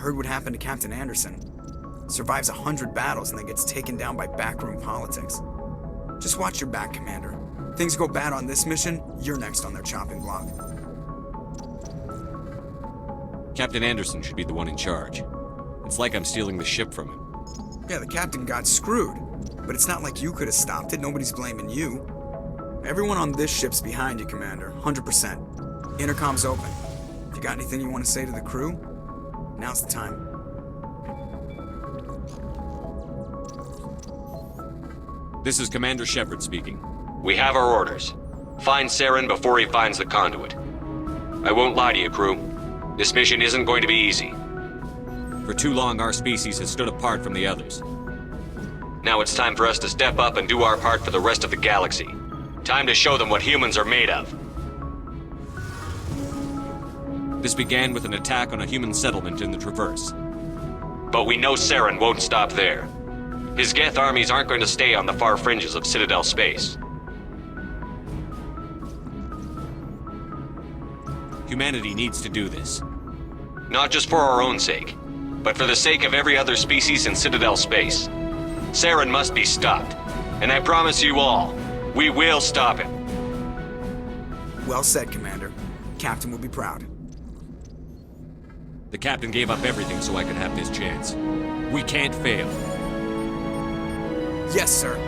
Heard what happened to Captain Anderson. Survives 100 battles and then gets taken down by backroom politics. Just watch your back, Commander. Things go bad on this mission, you're next on their chopping block. Captain Anderson should be the one in charge. It's like I'm stealing the ship from him. Yeah, the captain got screwed. But it's not like you could have stopped it. Nobody's blaming you. Everyone on this ship's behind you, Commander. 100%. Intercom's open. If you got anything you want to say to the crew, now's the time. This is Commander Shepard speaking. We have our orders. Find Saren before he finds the conduit. I won't lie to you, crew. This mission isn't going to be easy. For too long, our species has stood apart from the others. Now it's time for us to step up and do our part for the rest of the galaxy. Time to show them what humans are made of. This began with an attack on a human settlement in the Traverse. But we know Saren won't stop there. His Geth armies aren't going to stay on the far fringes of Citadel space. Humanity needs to do this. Not just for our own sake, but for the sake of every other species in Citadel space. Saren must be stopped. And I promise you all, we will stop him. Well said, Commander. Captain will be proud. The captain gave up everything so I could have this chance. We can't fail. Yes, sir.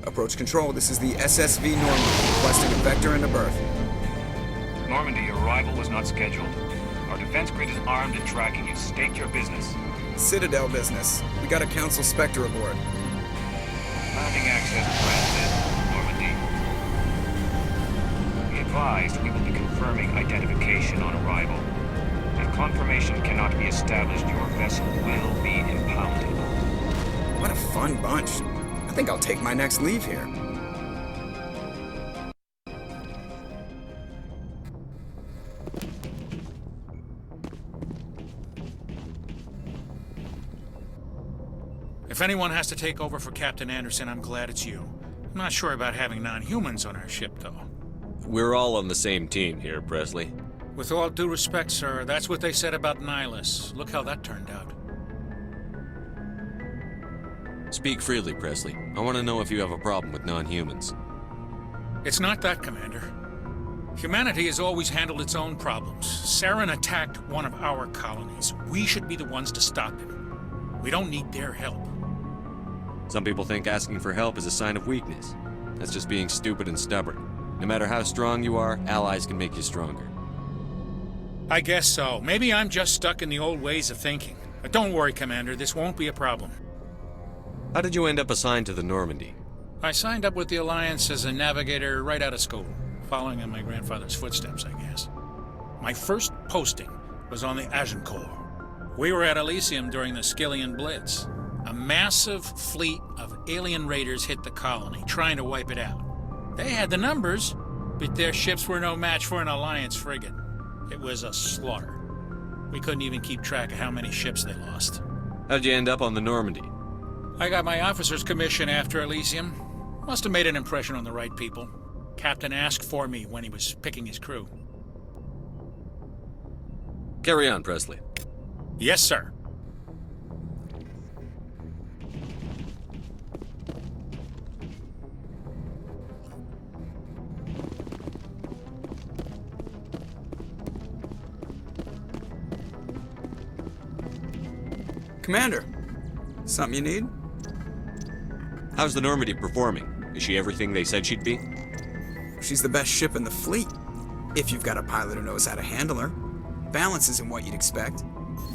Approach control, this is the SSV Normandy, requesting a vector and a berth. Normandy, your arrival was not scheduled. Our defense grid is armed and tracking you. State your business. Citadel business. We got a Council Spectre aboard. Landing access granted. be established, your vessel will be impounded. What a fun bunch. I think I'll take my next leave here. If anyone has to take over for Captain Anderson, I'm glad it's you. I'm not sure about having non-humans on our ship, though. We're all on the same team here, Presley. With all due respect, sir, that's what they said about Nihilus. Look how that turned out. Speak freely, Presley. I want to know if you have a problem with non-humans. It's not that, Commander. Humanity has always handled its own problems. Saren attacked one of our colonies. We should be the ones to stop him. We don't need their help. Some people think asking for help is a sign of weakness. That's just being stupid and stubborn. No matter how strong you are, allies can make you stronger. I guess so. Maybe I'm just stuck in the old ways of thinking. But don't worry, Commander, this won't be a problem. How did you end up assigned to the Normandy? I signed up with the Alliance as a navigator right out of school, following in my grandfather's footsteps, I guess. My first posting was on the Agincourt. We were at Elysium during the Skillian Blitz. A massive fleet of alien raiders hit the colony, trying to wipe it out. They had the numbers, but their ships were no match for an Alliance frigate. It was a slaughter. We couldn't even keep track of how many ships they lost. How'd you end up on the Normandy? I got my officer's commission after Elysium. Must have made an impression on the right people. Captain asked for me when he was picking his crew. Carry on, Presley. Yes, sir. Commander, something you need? How's the Normandy performing? Is she everything they said she'd be? She's the best ship in the fleet, if you've got a pilot who knows how to handle her. Balance isn't what you'd expect.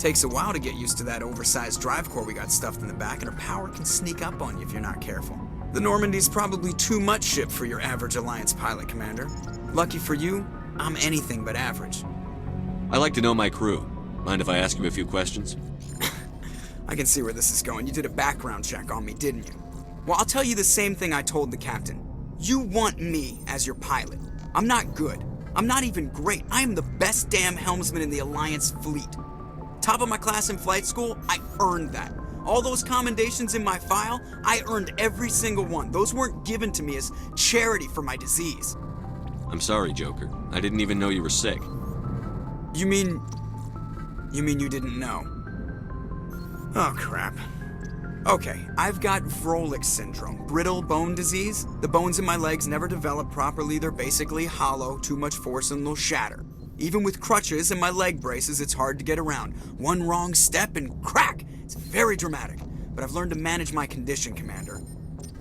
Takes a while to get used to that oversized drive core we got stuffed in the back, and her power can sneak up on you if you're not careful. The Normandy's probably too much ship for your average Alliance pilot, Commander. Lucky for you, I'm anything but average. I like to know my crew. Mind if I ask you a few questions? I can see where this is going. You did a background check on me, didn't you? Well, I'll tell you the same thing I told the captain. You want me as your pilot. I'm not good. I'm not even great. I am the best damn helmsman in the Alliance fleet. Top of my class in flight school, I earned that. All those commendations in my file, I earned every single one. Those weren't given to me as charity for my disease. I'm sorry, Joker. I didn't even know you were sick. You mean you didn't know? Oh, crap. Okay, I've got Vrolik syndrome, brittle bone disease. The bones in my legs never develop properly. They're basically hollow, too much force and they'll shatter. Even with crutches and my leg braces, it's hard to get around. One wrong step and crack! It's very dramatic, but I've learned to manage my condition, Commander.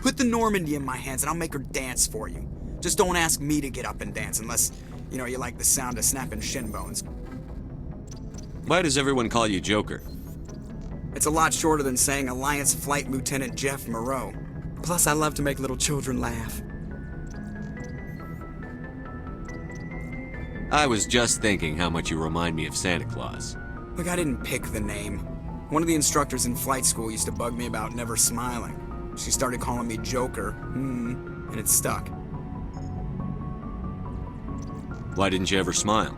Put the Normandy in my hands and I'll make her dance for you. Just don't ask me to get up and dance unless, you like the sound of snapping shin bones. Why does everyone call you Joker? It's a lot shorter than saying Alliance Flight Lieutenant Jeff Moreau. Plus, I love to make little children laugh. I was just thinking how much you remind me of Santa Claus. Look, I didn't pick the name. One of the instructors in flight school used to bug me about never smiling. She started calling me Joker, and it stuck. Why didn't you ever smile?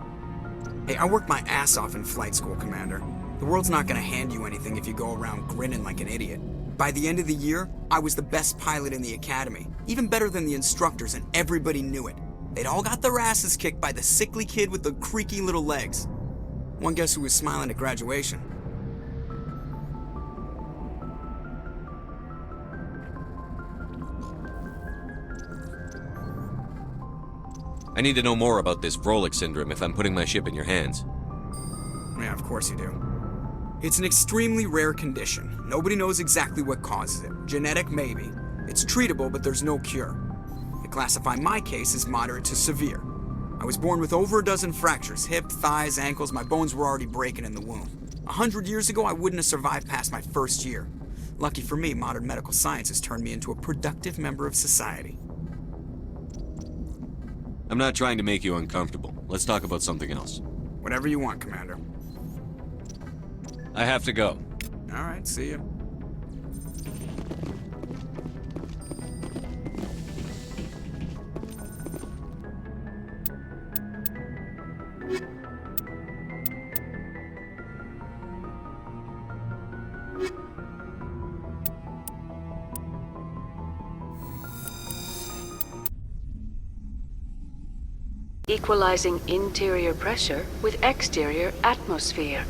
Hey, I worked my ass off in flight school, Commander. The world's not gonna hand you anything if you go around grinning like an idiot. By the end of the year, I was the best pilot in the academy, even better than the instructors, and everybody knew it. They'd all got their asses kicked by the sickly kid with the creaky little legs. One guess who was smiling at graduation? I need to know more about this Vrolik syndrome if I'm putting my ship in your hands. Yeah, of course you do. It's an extremely rare condition. Nobody knows exactly what causes it. Genetic, maybe. It's treatable, but there's no cure. They classify my case as moderate to severe. I was born with over a dozen fractures, hip, thighs, ankles. My bones were already breaking in the womb. 100 years ago, I wouldn't have survived past my first year. Lucky for me, modern medical science has turned me into a productive member of society. I'm not trying to make you uncomfortable. Let's talk about something else. Whatever you want, Commander. I have to go. Alright, see ya. Equalizing interior pressure with exterior atmosphere.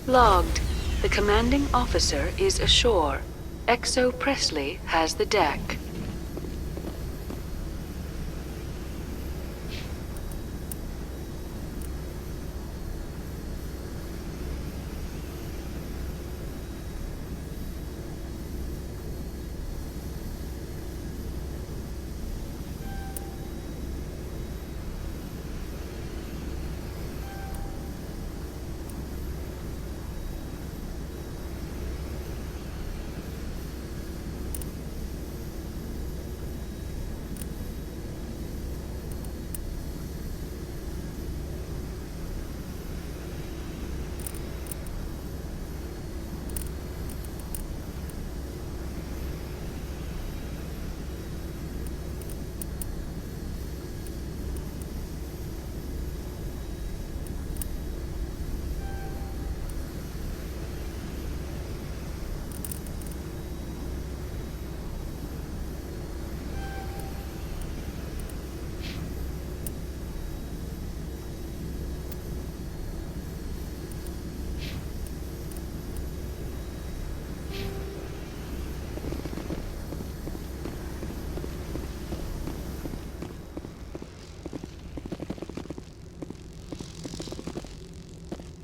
Logged. The commanding officer is ashore. Exo Presley has the deck.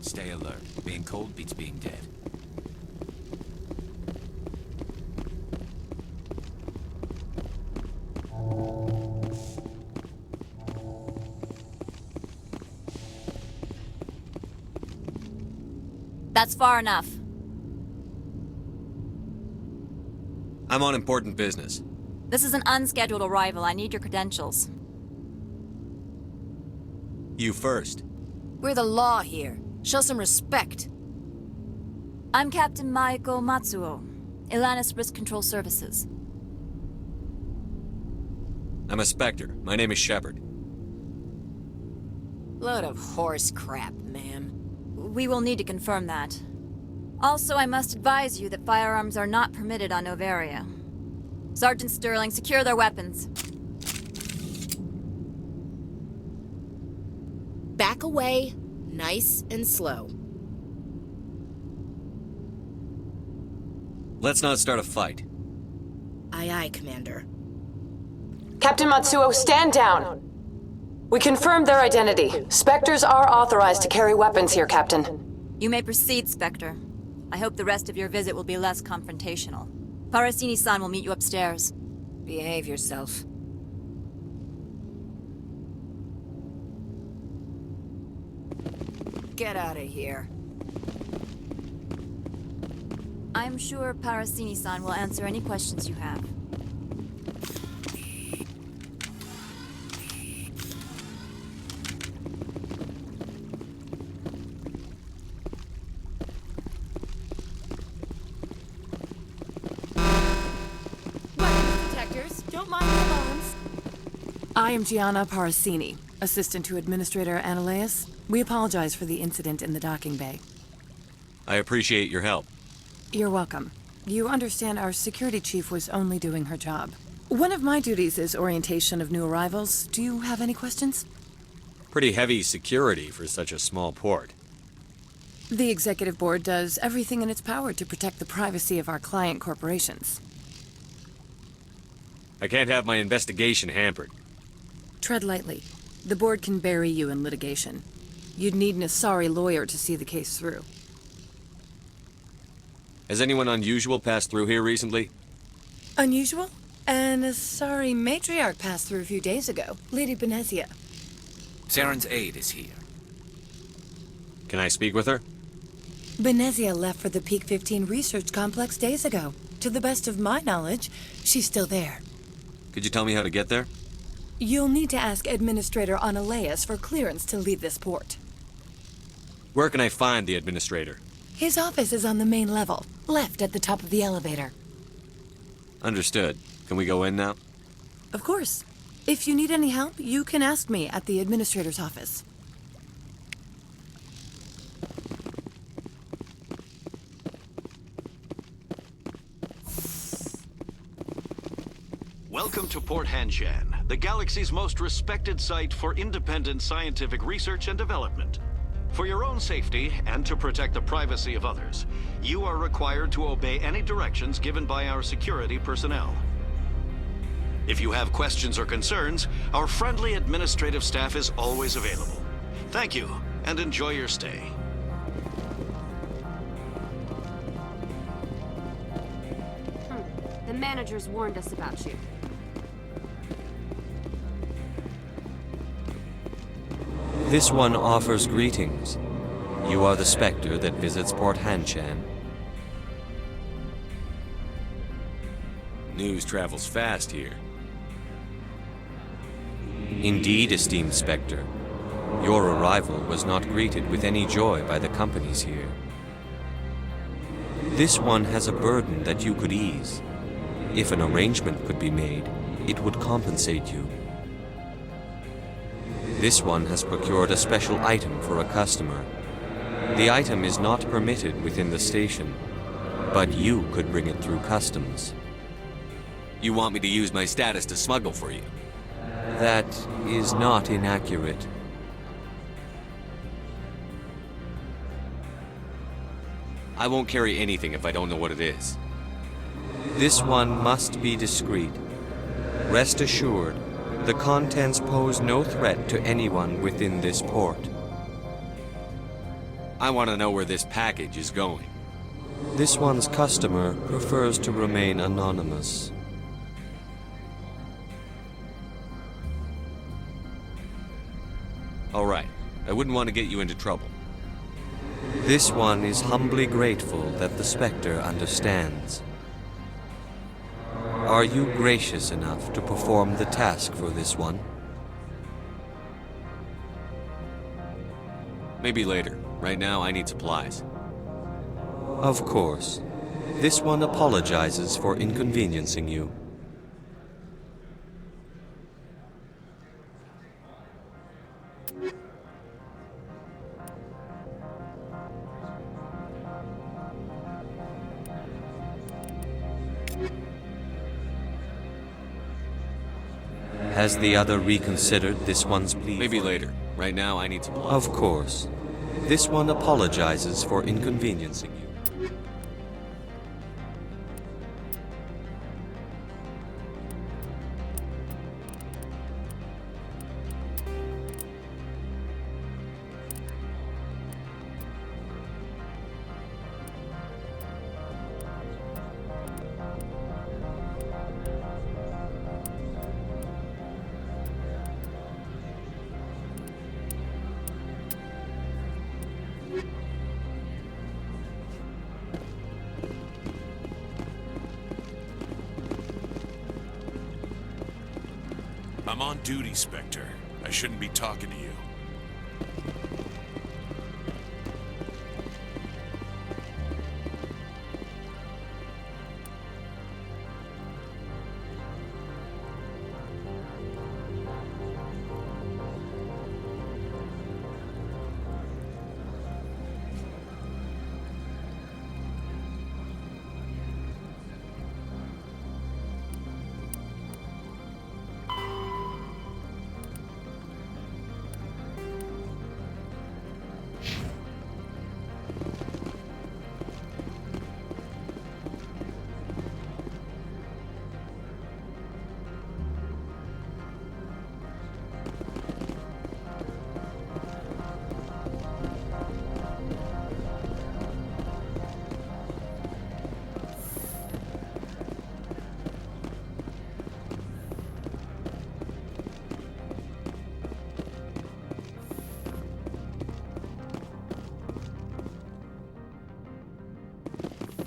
Stay alert. Being cold beats being dead. That's far enough. I'm on important business. This is an unscheduled arrival. I need your credentials. You first. We're the law here. Show some respect. I'm Captain Maiko Matsuo, Ilanis Risk Control Services. I'm a Spectre. My name is Shepard. Load of horse crap, ma'am. We will need to confirm that. Also, I must advise you that firearms are not permitted on Noveria. Sergeant Sterling, secure their weapons. Back away, nice and slow. Let's not start a fight. Aye, aye, Commander. Captain Matsuo, stand down! We confirmed their identity. Spectres are authorized to carry weapons here, Captain. You may proceed, Spectre. I hope the rest of your visit will be less confrontational. Parasini-san will meet you upstairs. Behave yourself. Get out of here. I'm sure Parasini-san will answer any questions you have. Detectors, don't mind the alarms. I am Gianna Parasini, assistant to Administrator Ananias. We apologize for the incident in the docking bay. I appreciate your help. You're welcome. You understand our security chief was only doing her job. One of my duties is orientation of new arrivals. Do you have any questions? Pretty heavy security for such a small port. The executive board does everything in its power to protect the privacy of our client corporations. I can't have my investigation hampered. Tread lightly. The board can bury you in litigation. You'd need an Asari lawyer to see the case through. Has anyone unusual passed through here recently? Unusual? An Asari matriarch passed through a few days ago. Lady Benezia. Saren's aide is here. Can I speak with her? Benezia left for the Peak 15 research complex days ago. To the best of my knowledge, she's still there. Could you tell me how to get there? You'll need to ask Administrator Ananias for clearance to leave this port. Where can I find the administrator? His office is on the main level, left at the top of the elevator. Understood. Can we go in now? Of course. If you need any help, you can ask me at the administrator's office. Welcome to Port Hanshan, the galaxy's most respected site for independent scientific research and development. For your own safety and to protect the privacy of others, you are required to obey any directions given by our security personnel. If you have questions or concerns, our friendly administrative staff is always available. Thank you, and enjoy your stay. The managers warned us about you. This one offers greetings. You are the Spectre that visits Port Hanshan. News travels fast here. Indeed, esteemed Spectre. Your arrival was not greeted with any joy by the companies here. This one has a burden that you could ease. If an arrangement could be made, it would compensate you. This one has procured a special item for a customer. The item is not permitted within the station, but you could bring it through customs. You want me to use my status to smuggle for you? That is not inaccurate. I won't carry anything if I don't know what it is. This one must be discreet. Rest assured, the contents pose no threat to anyone within this port. I want to know where this package is going. This one's customer prefers to remain anonymous. All right, I wouldn't want to get you into trouble. This one is humbly grateful that the Spectre understands. Are you gracious enough to perform the task for this one? Maybe later. Right now, I need supplies. Of course. This one apologizes for inconveniencing you. Has the other reconsidered this one's plea? Maybe later. Right now, I need supplies. Of course. This one apologizes for inconveniencing you. I'm on duty, Spectre. I shouldn't be talking to you.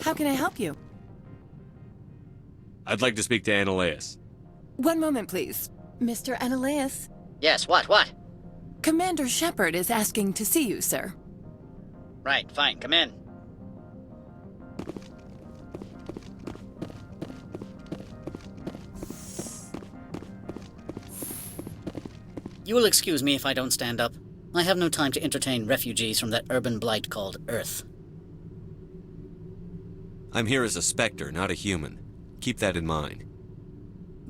How can I help you? I'd like to speak to Annaleus. One moment, please. Mr. Annaleus? Yes, what? Commander Shepard is asking to see you, sir. Right, fine, come in. You will excuse me if I don't stand up. I have no time to entertain refugees from that urban blight called Earth. I'm here as a Spectre, not a human. Keep that in mind.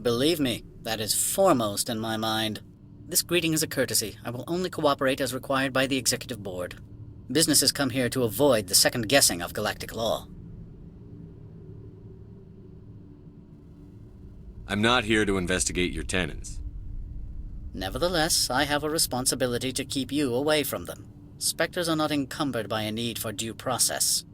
Believe me, that is foremost in my mind. This greeting is a courtesy. I will only cooperate as required by the Executive Board. Businesses come here to avoid the second guessing of galactic law. I'm not here to investigate your tenants. Nevertheless, I have a responsibility to keep you away from them. Spectres are not encumbered by a need for due process.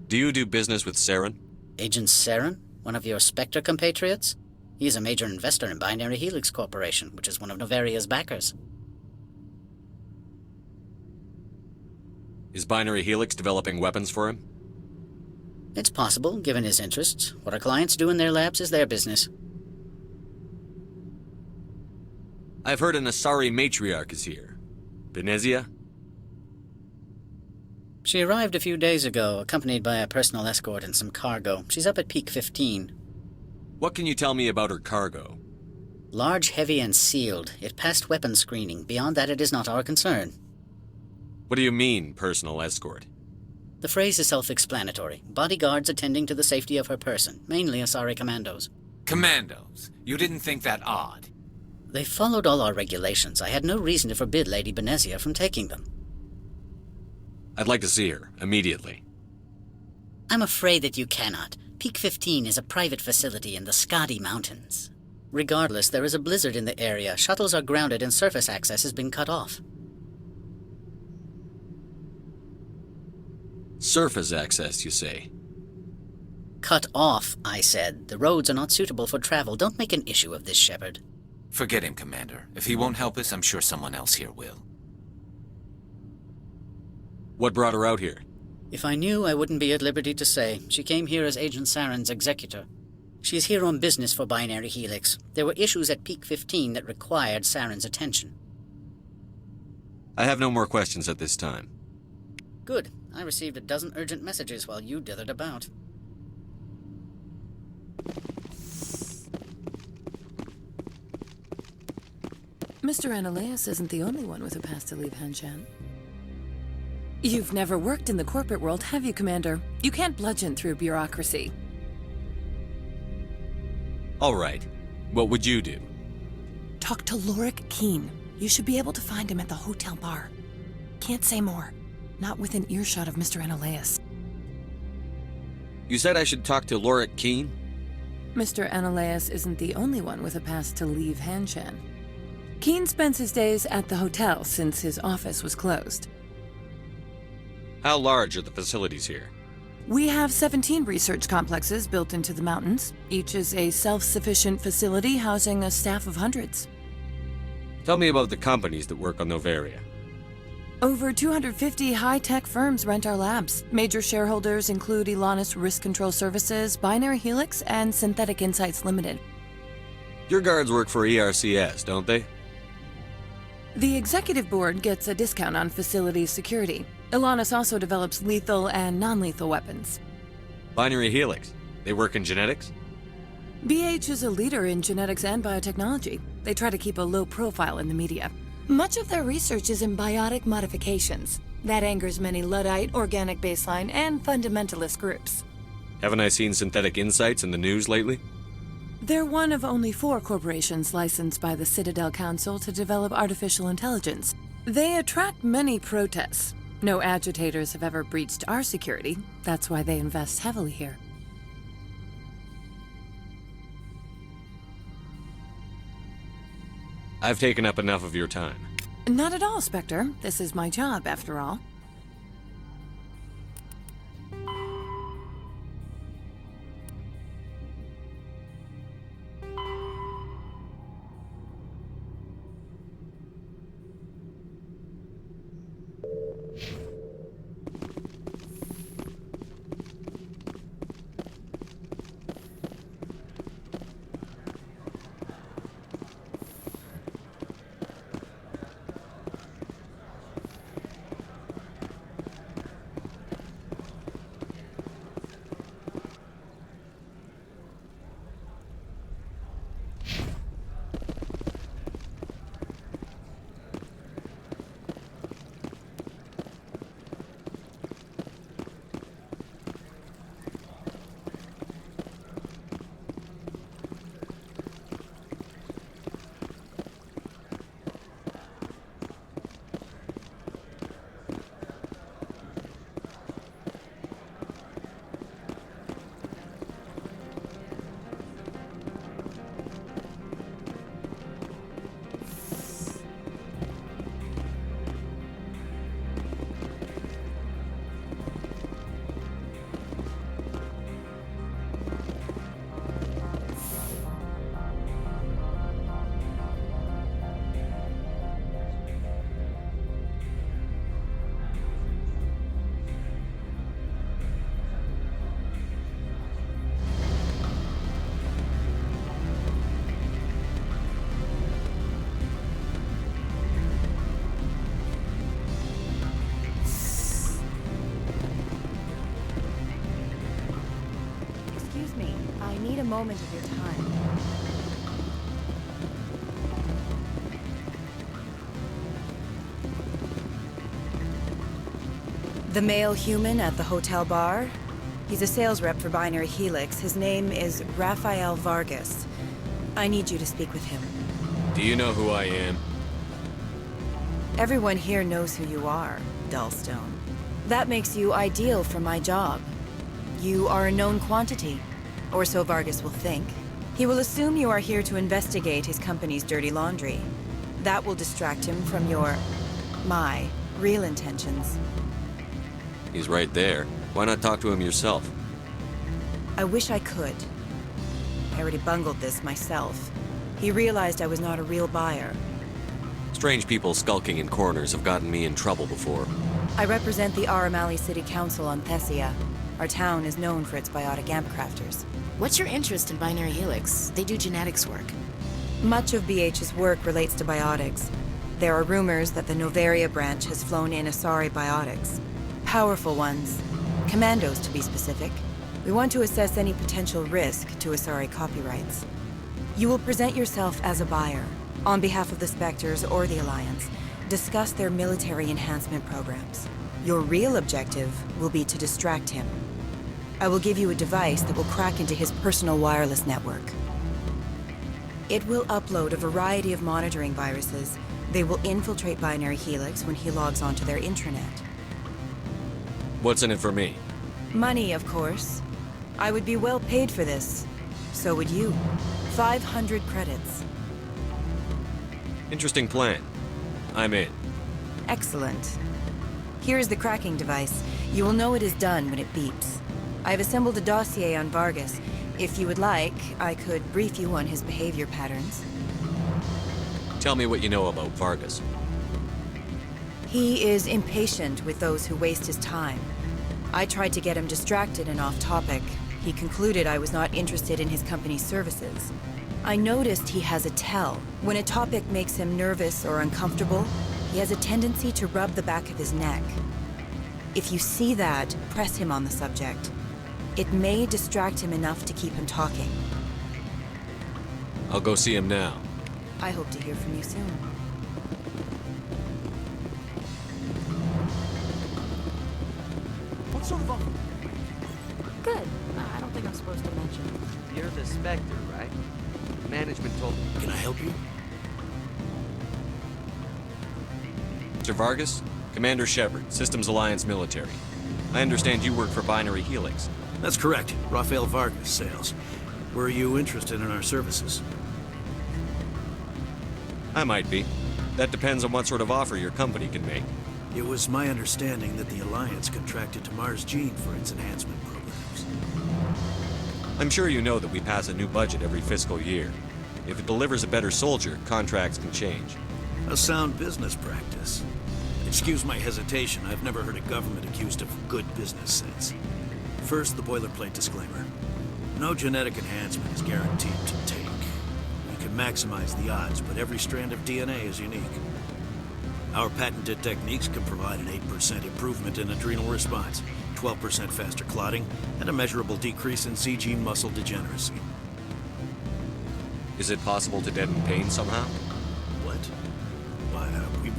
Do you do business with Saren? Agent Saren? One of your Spectre compatriots? He is a major investor in Binary Helix Corporation, which is one of Noveria's backers. Is Binary Helix developing weapons for him? It's possible, given his interests. What our clients do in their labs is their business. I've heard an Asari matriarch is here. Benezia? She arrived a few days ago, accompanied by a personal escort and some cargo. She's up at Peak 15. What can you tell me about her cargo? Large, heavy, and sealed. It passed weapons screening. Beyond that, it is not our concern. What do you mean, personal escort? The phrase is self-explanatory. Bodyguards attending to the safety of her person, mainly Asari commandos. Commandos? You didn't think that odd? They followed all our regulations. I had no reason to forbid Lady Benezia from taking them. I'd like to see her, immediately. I'm afraid that you cannot. Peak 15 is a private facility in the Skadi Mountains. Regardless, there is a blizzard in the area. Shuttles are grounded and surface access has been cut off. Surface access, you say? Cut off, I said. The roads are not suitable for travel. Don't make an issue of this, Shepard. Forget him, Commander. If he won't help us, I'm sure someone else here will. What brought her out here? If I knew, I wouldn't be at liberty to say. She came here as Agent Saren's executor. She is here on business for Binary Helix. There were issues at Peak 15 that required Saren's attention. I have no more questions at this time. Good. I received a dozen urgent messages while you dithered about. Mr. Ananias isn't the only one with a pass to leave Hanshan. You've never worked in the corporate world, have you, Commander? You can't bludgeon through bureaucracy. All right. What would you do? Talk to Lorik Keen. You should be able to find him at the hotel bar. Can't say more. Not within earshot of Mr. Ananias. You said I should talk to Lorik Keen? Mr. Ananias isn't the only one with a pass to leave Hanshan. Keen spends his days at the hotel since his office was closed. How large are the facilities here? We have 17 research complexes built into the mountains. Each is a self-sufficient facility housing a staff of hundreds. Tell me about the companies that work on Noveria. Over 250 high-tech firms rent our labs. Major shareholders include Elanus Risk Control Services, Binary Helix, and Synthetic Insights Limited. Your guards work for ERCS, don't they? The executive board gets a discount on facility security. Elanus also develops lethal and non-lethal weapons. Binary Helix. They work in genetics? BH is a leader in genetics and biotechnology. They try to keep a low profile in the media. Much of their research is in biotic modifications. That angers many Luddite, organic baseline, and fundamentalist groups. Haven't I seen Synthetic Insights in the news lately? They're one of only 4 corporations licensed by the Citadel Council to develop artificial intelligence. They attract many protests. No agitators have ever breached our security. That's why they invest heavily here. I've taken up enough of your time. Not at all, Spectre. This is my job, after all. I need a moment of your time. The male human at the hotel bar? He's a sales rep for Binary Helix. His name is Rafael Vargas. I need you to speak with him. Do you know who I am? Everyone here knows who you are, Dullstone. That makes you ideal for my job. You are a known quantity, or so Vargas will think. He will assume you are here to investigate his company's dirty laundry. That will distract him from my real intentions. He's right there. Why not talk to him yourself? I wish I could. I already bungled this myself. He realized I was not a real buyer. Strange people skulking in corners have gotten me in trouble before. I represent the Aramali City Council on Thessia. Our town is known for its biotic amp crafters. What's your interest in Binary Helix? They do genetics work. Much of BH's work relates to biotics. There are rumors that the Noveria branch has flown in Asari biotics. Powerful ones. Commandos, to be specific. We want to assess any potential risk to Asari copyrights. You will present yourself as a buyer, on behalf of the Spectres or the Alliance. Discuss their military enhancement programs. Your real objective will be to distract him. I will give you a device that will crack into his personal wireless network. It will upload a variety of monitoring viruses. They will infiltrate Binary Helix when he logs onto their intranet. What's in it for me? Money, of course. I would be well paid for this. So would you. 500 credits. Interesting plan. I'm in. Excellent. Here is the cracking device. You will know it is done when it beeps. I have assembled a dossier on Vargas. If you would like, I could brief you on his behavior patterns. Tell me what you know about Vargas. He is impatient with those who waste his time. I tried to get him distracted and off topic. He concluded I was not interested in his company's services. I noticed he has a tell. When a topic makes him nervous or uncomfortable, he has a tendency to rub the back of his neck. If you see that, press him on the subject. It may distract him enough to keep him talking. I'll go see him now. I hope to hear from you soon. What sort of offer? Good. I don't think I'm supposed to mention. You're the Spectre, right? Management told me. Can I help you? Mr. Vargas, Commander Shepard, Systems Alliance Military. I understand you work for Binary Helix. That's correct. Rafael Vargas, sales. Were you interested in our services? I might be. That depends on what sort of offer your company can make. It was my understanding that the Alliance contracted to Mars Gene for its enhancement programs. I'm sure you know that we pass a new budget every fiscal year. If it delivers a better soldier, contracts can change. A sound business practice. Excuse my hesitation, I've never heard a government accused of good business sense. First, the boilerplate disclaimer. No genetic enhancement is guaranteed to take. We can maximize the odds, but every strand of DNA is unique. Our patented techniques can provide an 8% improvement in adrenal response, 12% faster clotting, and a measurable decrease in CG muscle degeneracy. Is it possible to deaden pain somehow? What? Why,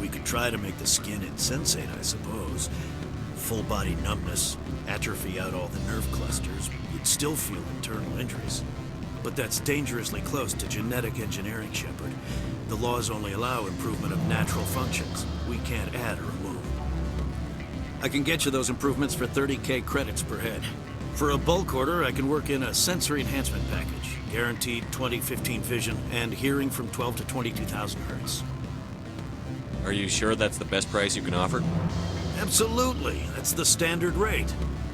we could try to make the skin insensate, I suppose. Full body numbness, atrophy out all the nerve clusters, you'd still feel internal injuries. But that's dangerously close to genetic engineering, Shepard. The laws only allow improvement of natural functions. We can't add or remove. I can get you those improvements for 30K credits per head. For a bulk order, I can work in a sensory enhancement package. Guaranteed 20/15 vision and hearing from 12 to 22,000 hertz. Are you sure that's the best price you can offer? Absolutely. That's the standard rate.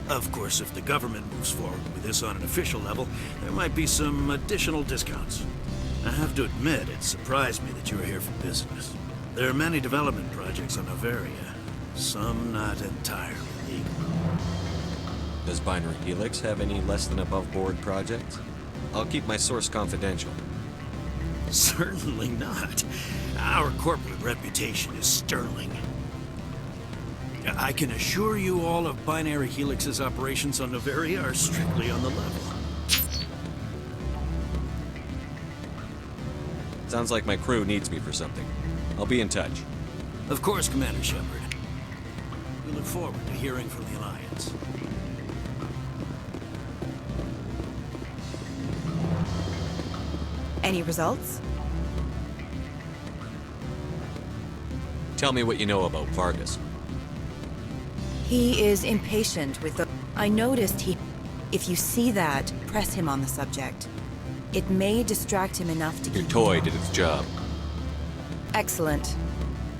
Of course, if the government moves forward with this on an official level, there might be some additional discounts. I have to admit, it surprised me that you were here for business. There are many development projects on Noveria, some not entirely legal. Does Binary Helix have any less than above board projects? I'll keep my source confidential. Certainly not. Our corporate reputation is sterling. I can assure you all of Binary Helix's operations on Noveria are strictly on the level. Sounds like my crew needs me for something. I'll be in touch. Of course, Commander Shepard. We look forward to hearing from the Alliance. Any results? Tell me what you know about Vargas. He is impatient with the... I noticed he... If you see that, press him on the subject. It may distract him enough to Your keep... toy did its job. Excellent.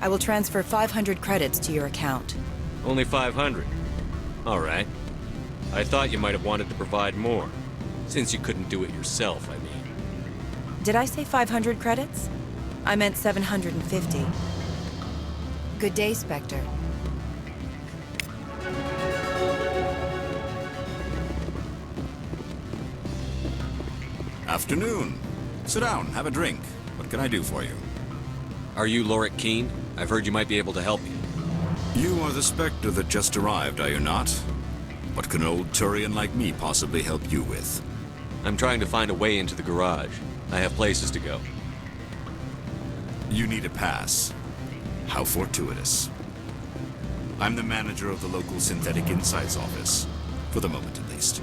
I will transfer 500 credits to your account. Only 500. All right. I thought you might have wanted to provide more, since you couldn't do it yourself, I mean. Did I say 500 credits? I meant 750. Good day, Spectre. Afternoon. Sit down, have a drink. What can I do for you? Are you Lorik Keene? I've heard you might be able to help me. You are the Spectre that just arrived, are you not? What can an old Turian like me possibly help you with? I'm trying to find a way into the garage. I have places to go. You need a pass. How fortuitous. I'm the manager of the local Synthetic Insights office. For the moment, at least.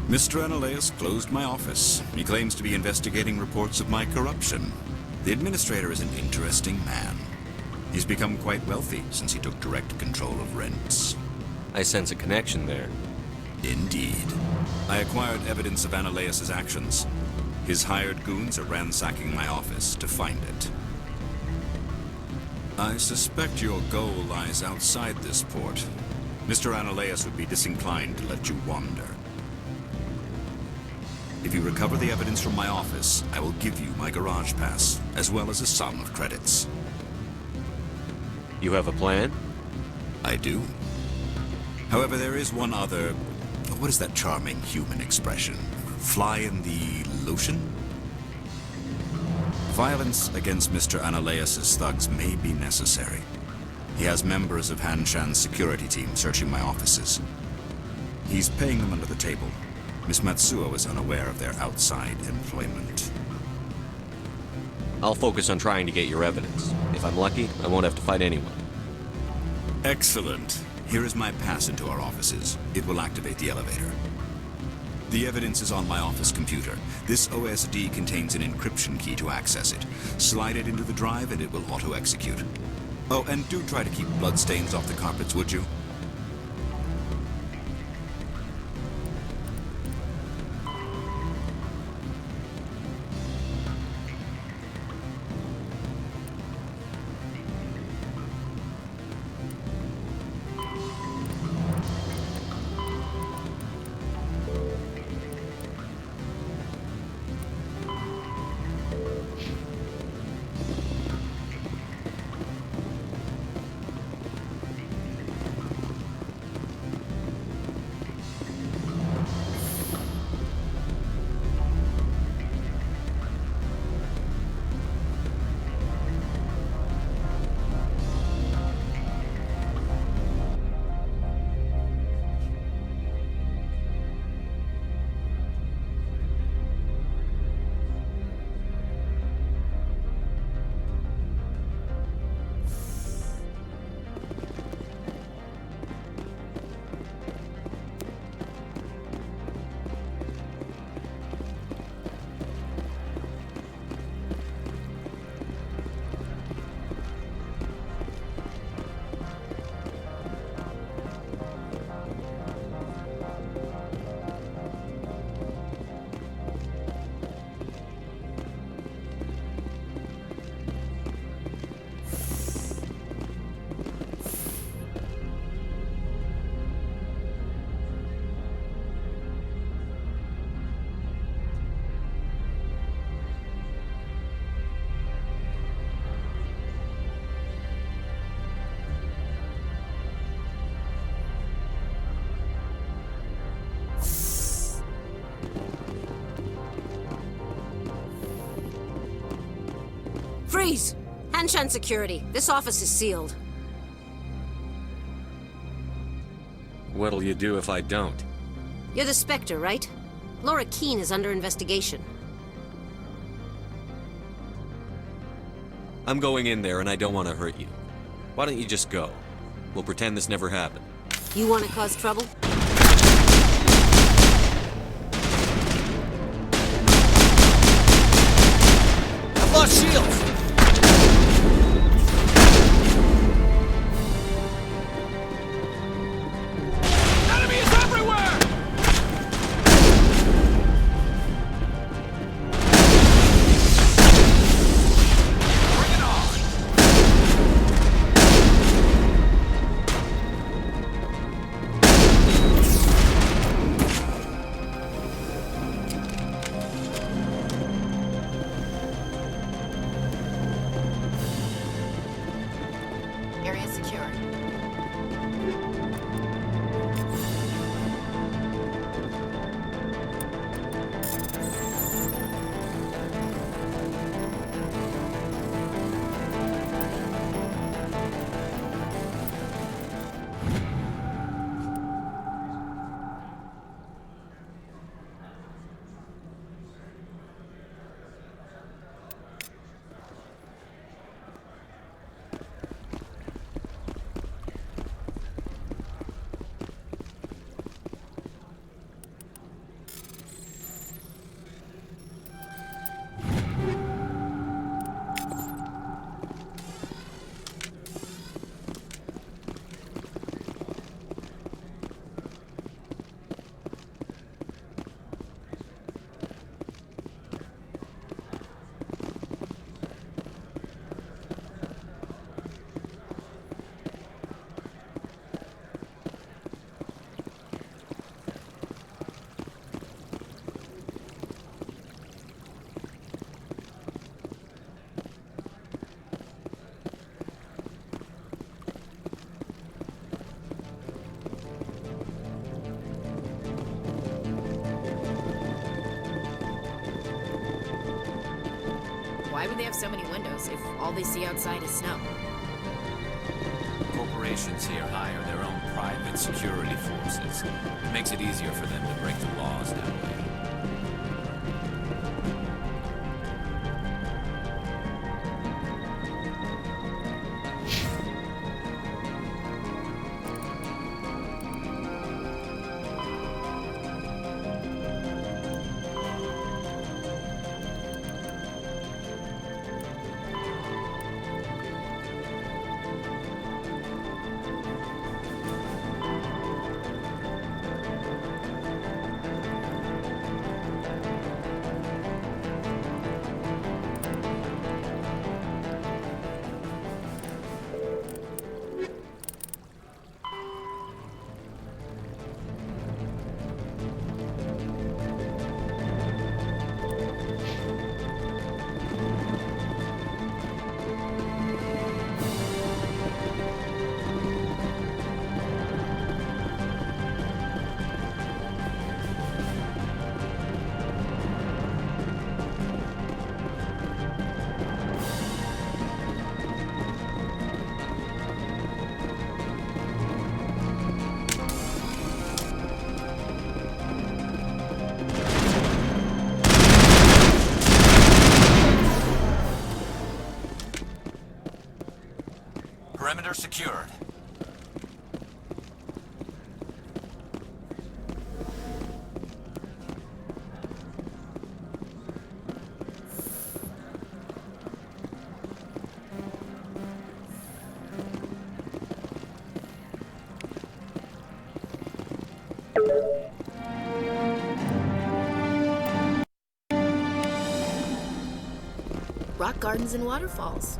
Mr. Analaeus closed my office. He claims to be investigating reports of my corruption. The administrator is an interesting man. He's become quite wealthy since he took direct control of rents. I sense a connection there. Indeed. I acquired evidence of Analaeus' actions. His hired goons are ransacking my office to find it. I suspect your goal lies outside this port. Mr. Analaeus would be disinclined to let you wander. If you recover the evidence from my office, I will give you my garage pass, as well as a sum of credits. You have a plan? I do. However, there is one other... What is that charming human expression? Fly in the lotion? Violence against Mr. Analaeus' thugs may be necessary. He has members of Han Shan's security team searching my offices. He's paying them under the table. Miss Matsuo is unaware of their outside employment. I'll focus on trying to get your evidence. If I'm lucky, I won't have to fight anyone. Excellent. Here is my pass into our offices. It will activate the elevator. The evidence is on my office computer. This OSD contains an encryption key to access it. Slide it into the drive and it will auto-execute. Oh, and do try to keep bloodstains off the carpets, would you? Freeze! Hanshan Security. This office is sealed. What'll you do if I don't? You're the Spectre, right? Laura Keene is under investigation. I'm going in there and I don't want to hurt you. Why don't you just go? We'll pretend this never happened. You want to cause trouble? I've lost shields! Area secure. Why would they have so many windows if all they see outside is snow? Corporations here hire their own private security forces. It makes it easier for them to break the laws that way. Perimeter secured. Rock gardens and waterfalls.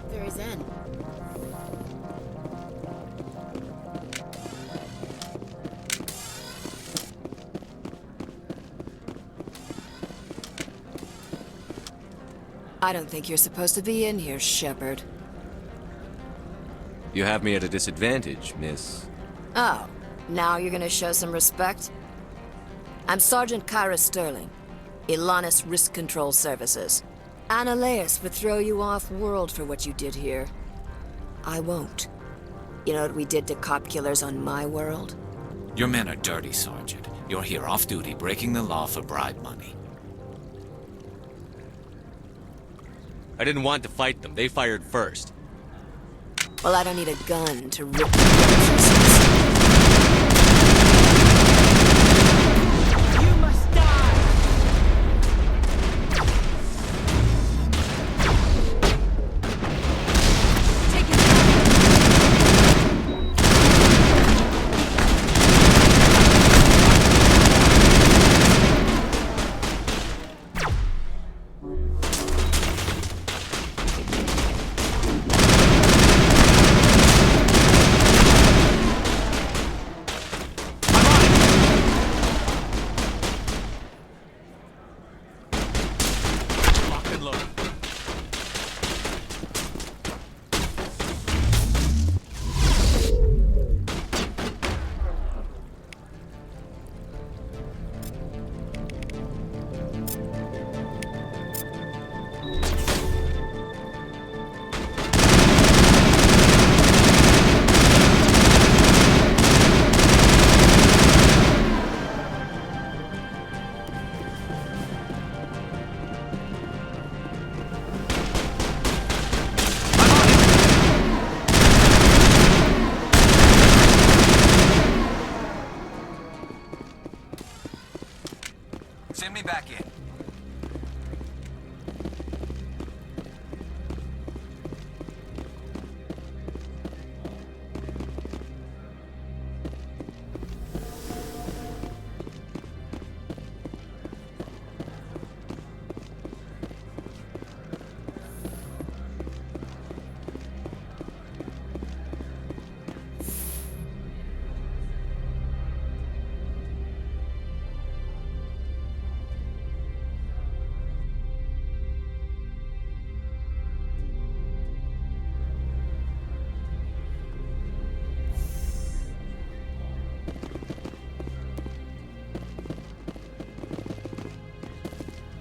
Very zen. I don't think you're supposed to be in here, Shepard. You have me at a disadvantage, miss. Oh, now you're gonna show some respect? I'm Sergeant Kyra Sterling, Ilanis Risk Control Services. Ananias would throw you off-world for what you did here. I won't. You know what we did to cop killers on my world? Your men are dirty, Sergeant. You're here off-duty, breaking the law for bribe money. I didn't want to fight them. They fired first. Well, I don't need a gun to rip you to pieces. You must die! Take it Send me back in.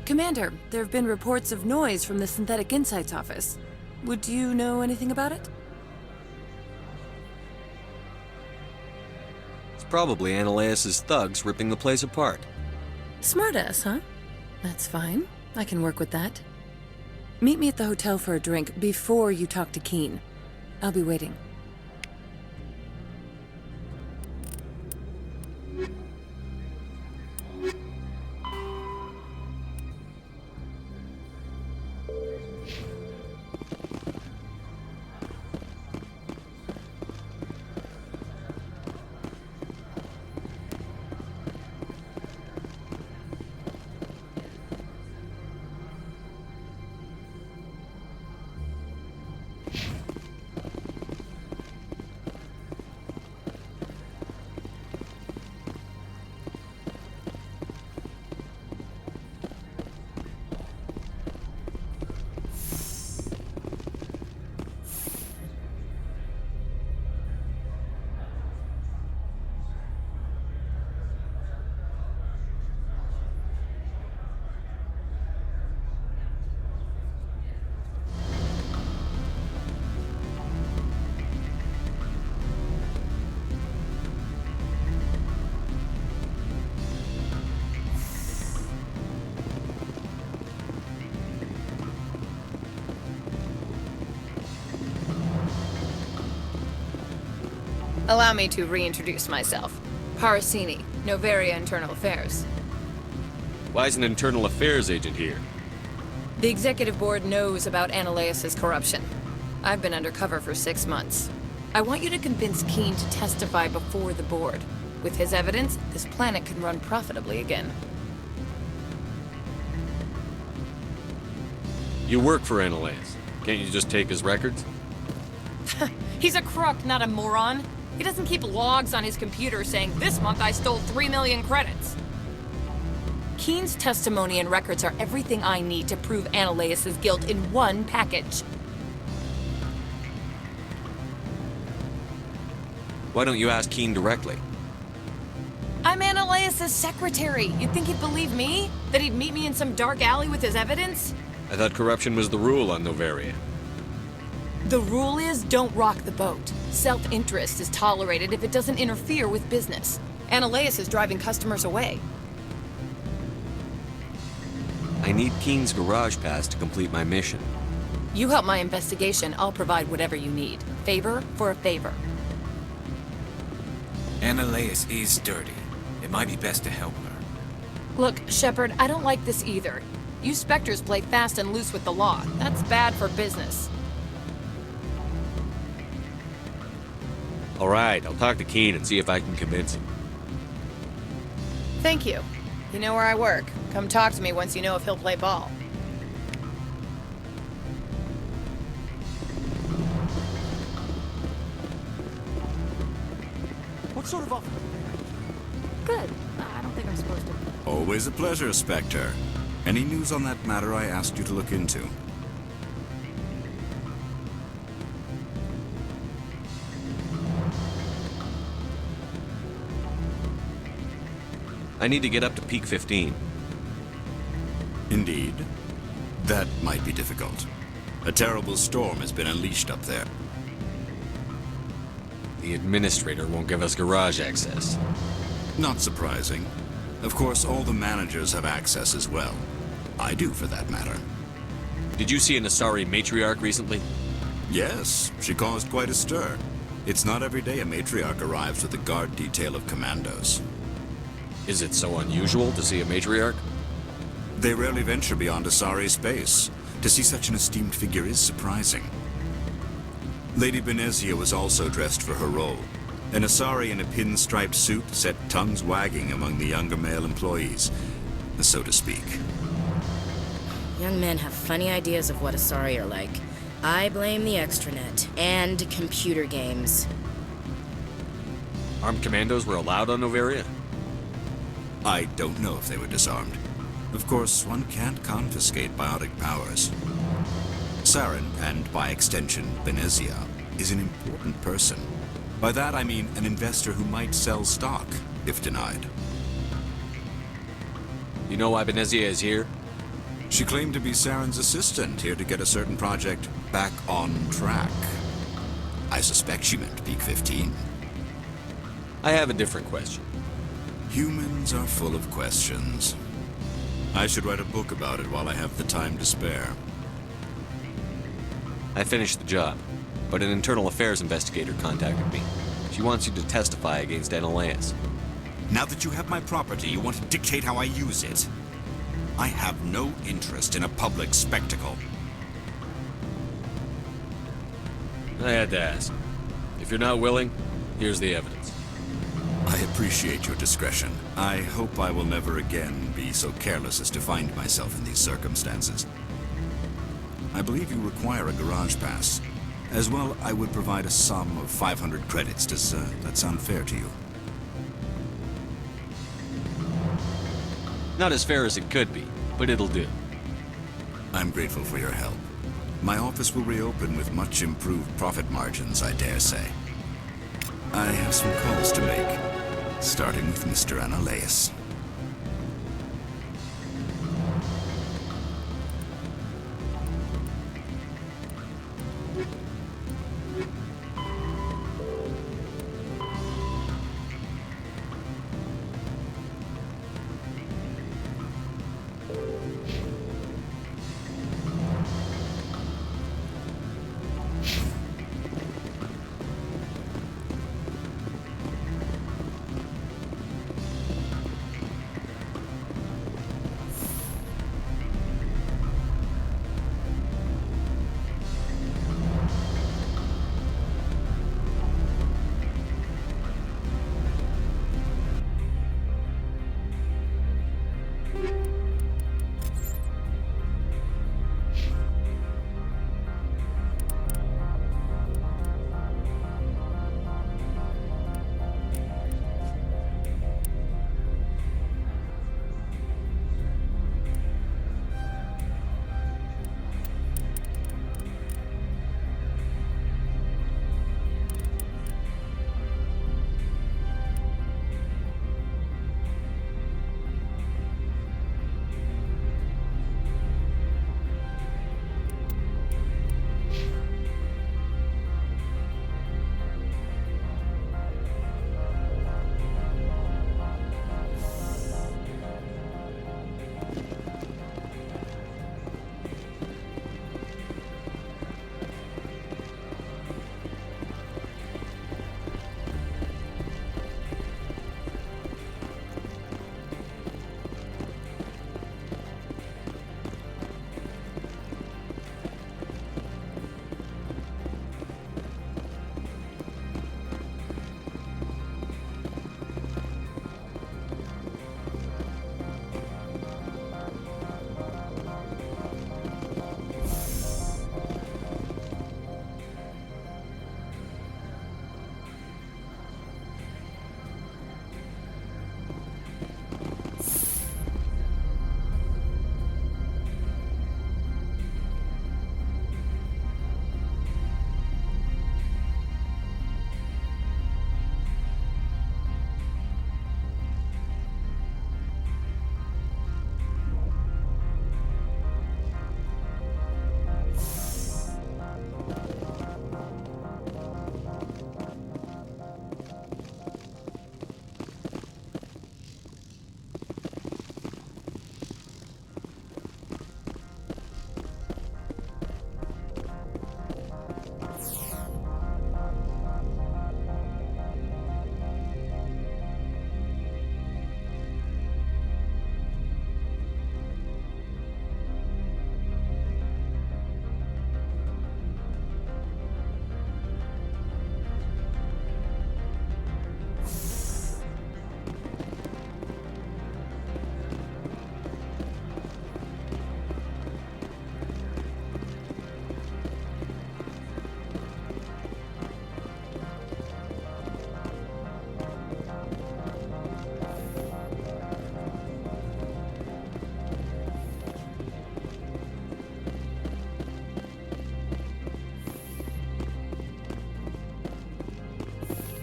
Commander, there have been reports of noise from the Synthetic Insights office. Would you know anything about it? It's probably Ananias' thugs ripping the place apart. Smartass, huh? That's fine. I can work with that. Meet me at the hotel for a drink before you talk to Keen. I'll be waiting. Allow me to reintroduce myself. Parasini, Noveria Internal Affairs. Why is an internal affairs agent here? The executive board knows about Ananias' corruption. I've been undercover for 6 months. I want you to convince Keen to testify before the board. With his evidence, this planet can run profitably again. You work for Ananias. Can't you just take his records? He's a crook, not a moron. He doesn't keep logs on his computer saying, "This month I stole 3 million credits." Keen's testimony and records are everything I need to prove Ananias' guilt in one package. Why don't you ask Keen directly? I'm Ananias' secretary. You'd think he'd believe me? That he'd meet me in some dark alley with his evidence? I thought corruption was the rule on Noveria. The rule is, don't rock the boat. Self-interest is tolerated if it doesn't interfere with business. Ananias is driving customers away. I need Keen's garage pass to complete my mission. You help my investigation, I'll provide whatever you need. Favor for a favor. Annaleas is dirty. It might be best to help her. Look, Shepard, I don't like this either. You Spectres play fast and loose with the law. That's bad for business. All right, I'll talk to Keen and see if I can convince him. Thank you. You know where I work. Come talk to me once you know if he'll play ball. What sort of offer? Good. I don't think I'm supposed to. Always a pleasure, Spectre. Any news on that matter I asked you to look into? I need to get up to peak 15. Indeed. That might be difficult. A terrible storm has been unleashed up there. The administrator won't give us garage access. Not surprising. Of course, all the managers have access as well. I do, for that matter. Did you see an Asari matriarch recently? Yes, she caused quite a stir. It's not every day a matriarch arrives with a guard detail of commandos. Is it so unusual to see a matriarch? They rarely venture beyond Asari space. To see such an esteemed figure is surprising. Lady Benezia was also dressed for her role. An Asari in a pinstriped suit set tongues wagging among the younger male employees, so to speak. Young men have funny ideas of what Asari are like. I blame the extranet and computer games. Armed commandos were allowed on Noveria? I don't know if they were disarmed. Of course, one can't confiscate biotic powers. Saren, and by extension, Benezia, is an important person. By that I mean an investor who might sell stock, if denied. You know why Benezia is here? She claimed to be Saren's assistant, here to get a certain project back on track. I suspect she meant peak 15. I have a different question. Humans are full of questions. I should write a book about it while I have the time to spare. I finished the job, but an internal affairs investigator contacted me. She wants you to testify against Annaleas. Now that you have my property, you want to dictate how I use it? I have no interest in a public spectacle. I had to ask. If you're not willing, here's the evidence. I appreciate your discretion. I hope I will never again be so careless as to find myself in these circumstances. I believe you require a garage pass. As well, I would provide a sum of 500 credits. Does that sound fair to you? Not as fair as it could be, but it'll do. I'm grateful for your help. My office will reopen with much improved profit margins, I dare say. I have some calls to make, starting with Mr. Annaleas.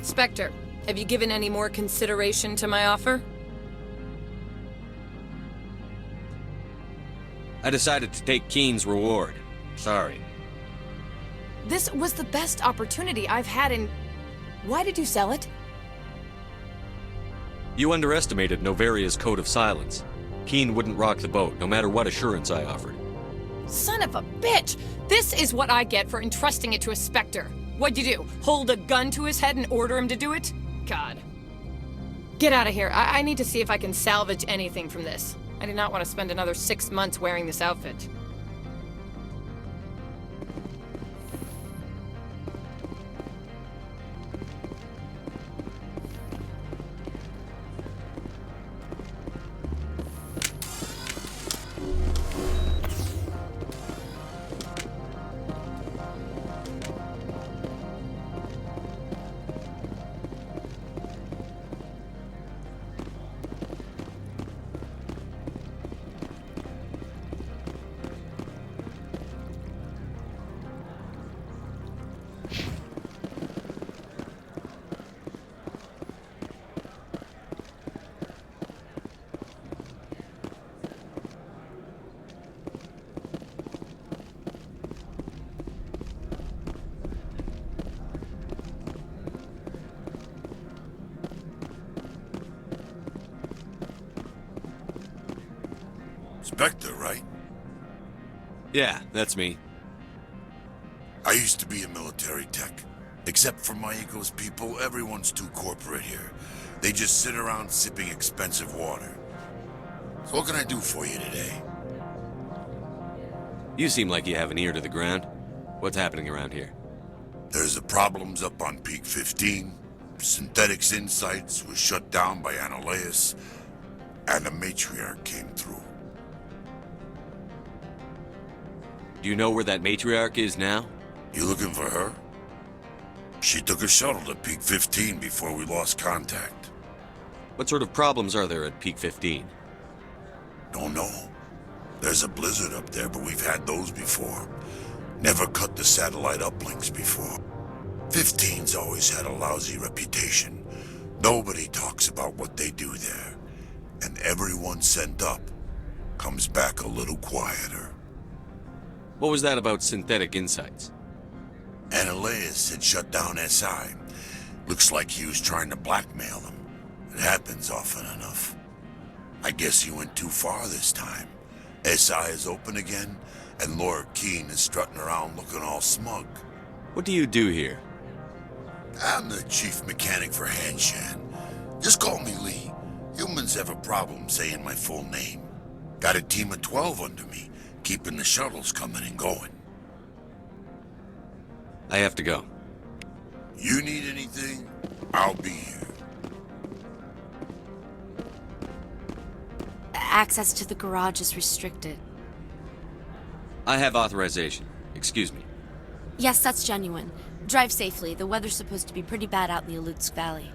Spectre, have you given any more consideration to my offer? I decided to take Keen's reward. Sorry. This was the best opportunity I've had in... Why did you sell it? You underestimated Noveria's code of silence. Keen wouldn't rock the boat, no matter what assurance I offered. Son of a bitch! This is what I get for entrusting it to a Spectre. What'd you do? Hold a gun to his head and order him to do it? God. Get out of here. I need to see if I can salvage anything from this. I do not want to spend another 6 months wearing this outfit. Spectre, right? Yeah, that's me. I used to be a military tech. Except for my ego's people, everyone's too corporate here. They just sit around sipping expensive water. So what can I do for you today? You seem like you have an ear to the ground. What's happening around here? There's the problems up on Peak 15. Synthetics Insights was shut down by Analeus. And the matriarch came through. Do you know where that matriarch is now? You looking for her? She took a shuttle to Peak 15 before we lost contact. What sort of problems are there at Peak 15? Don't know. There's a blizzard up there, but we've had those before. Never cut the satellite uplinks before. 15's always had a lousy reputation. Nobody talks about what they do there. And everyone sent up comes back a little quieter. What was that about Synthetic Insights? Analeus had shut down SI. Looks like he was trying to blackmail them. It happens often enough. I guess he went too far this time. SI is open again, and Lord Keen is strutting around looking all smug. What do you do here? I'm the chief mechanic for Hanshan. Just call me Lee. Humans have a problem saying my full name. Got a team of 12 under me, keeping the shuttles coming and going. I have to go. You need anything? I'll be here. Access to the garage is restricted. I have authorization. Excuse me. Yes, that's genuine. Drive safely. The weather's supposed to be pretty bad out in the Alutsk Valley.